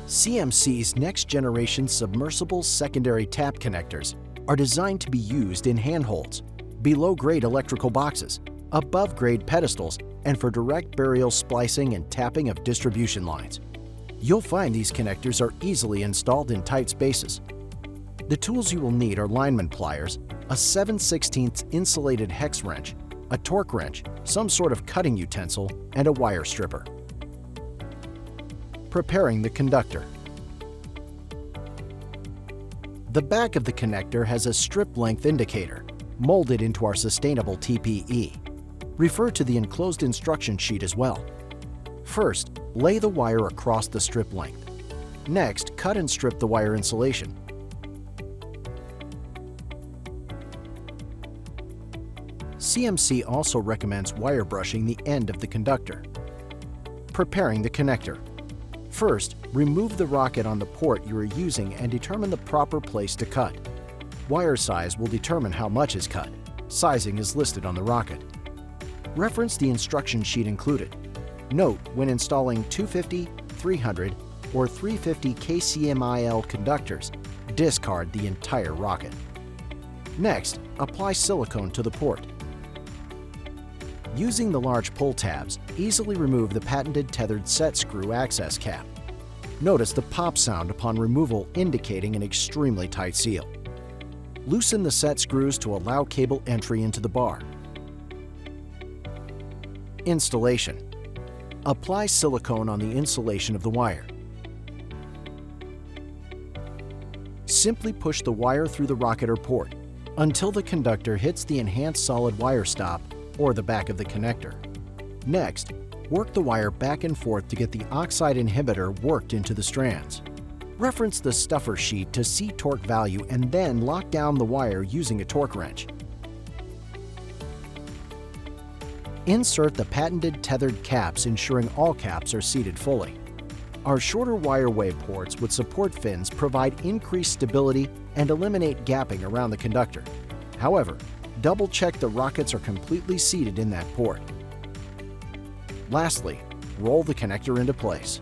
CMC's next-generation submersible secondary tap connectors are designed to be used in handholds, below-grade electrical boxes, above-grade pedestals, and for direct burial splicing and tapping of distribution lines. You'll find these connectors are easily installed in tight spaces. The tools you will need are lineman pliers, a 7/16 insulated hex wrench, a torque wrench, some sort of cutting utensil, and a wire stripper. Preparing the conductor. The back of the connector has a strip length indicator, molded into our sustainable TPE. Refer to the enclosed instruction sheet as well. First, lay the wire across the strip length. Next, cut and strip the wire insulation. CMC also recommends wire brushing the end of the conductor. Preparing the connector. First, remove the rocket on the port you are using and determine the proper place to cut. Wire size will determine how much is cut. Sizing is listed on the rocket. Reference the instruction sheet included. Note, when installing 250, 300, or 350 kcmil conductors, discard the entire rocket. Next, apply silicone to the port. Using the large pull tabs, easily remove the patented tethered set screw access cap. Notice the pop sound upon removal, indicating an extremely tight seal. Loosen the set screws to allow cable entry into the bar. Installation. Apply silicone on the insulation of the wire. Simply push the wire through the rocket or port until the conductor hits the enhanced solid wire stop or the back of the connector. Next, work the wire back and forth to get the oxide inhibitor worked into the strands. Reference the stuffer sheet to see torque value and then lock down the wire using a torque wrench. Insert the patented tethered caps, ensuring all caps are seated fully. Our shorter wire wave ports with support fins provide increased stability and eliminate gapping around the conductor. However, double-check the rockets are completely seated in that port. Lastly, roll the connector into place.